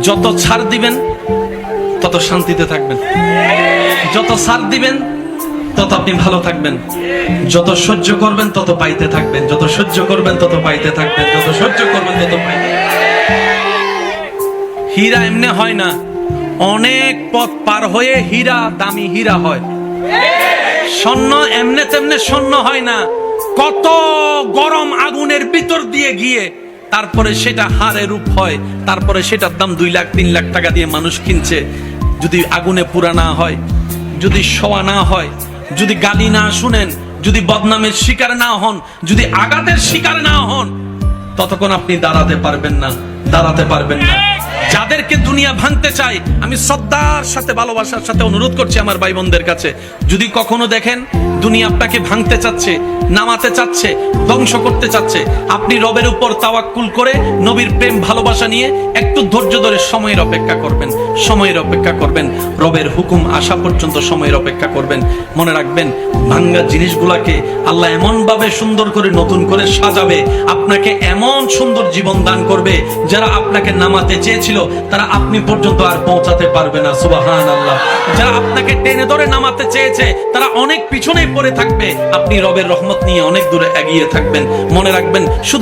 যত ছাড় দিবেন তত শান্তিতে থাকবেন, যত ছাড় দিবেন তত আপনি ভালো থাকবেন, যত সহ্য করবেন তত পাইতে থাকবেন, যত সহ্য করবেন তত পাইতে থাকবেন, যত সহ্য করবেন তত পাইতে। হীরা এমনি হয় না, অনেক পথ পার হয়ে হীরা দামি হীরা হয়। স্বর্ণ এমনে তেমনে স্বর্ণ হয় না, কত গরম আগুনের ভিতর দিয়ে গিয়ে তারপরে সেটা হারে রূপ হয়, তারপরে সেটার দাম 2 লাখ 3 লাখ টাকা দিয়ে মানুষ কিনছে। যদি আগুনে পুরা না হয়, যদি শোয়া না হয়, যদি গালি না শুনেন, যদি বদনামের শিকার না হন, যদি আঘাতের শিকার না হন, ততক্ষণ আপনি দাঁড়াতে পারবেন না, দাঁড়াতে পারবেন না। যাদেরকে দুনিয়া ভাঙতে চায়, আমি শ্রদ্ধার সাথে ভালোবাসার সাথে অনুরোধ করছি আমার ভাই বোনদের কাছে, যদি কখনো দেখেন দুনিয়া আপনাকে ভাঙতে চাচ্ছে, নামাতে চাচ্ছে, ধ্বংস করতে চাচ্ছে, আপনি রবের উপর তাওয়াক্কুল করে নবীর প্রেম ভালোবাসা নিয়ে একটু ধৈর্য ধরে সময়ের অপেক্ষা করবেন, সময়ের অপেক্ষা করবেন, রবের হুকুম আসা পর্যন্ত সময়ের অপেক্ষা করবেন। মনে রাখবেন, ভাঙ্গা জিনিসগুলাকে আল্লাহ এমন ভাবে সুন্দর করে নতুন করে সাজাবে, আপনাকে এমন সুন্দর জীবন দান করবে, যারা আপনাকে নামাতে চেয়েছিল তারা আপনি পর্যন্ত আর পৌঁছাতে পারবে না। সুবহানাল্লাহ। যারা আপনাকে টেনে ধরে নামাতে চেয়েছে তারা অনেক পিছনে পড়ে থাকবে, আপনি রবের রহমত নিয়ে অনেক দূরে এগিয়ে থাকবেন। মনে রাখবেন, শুধু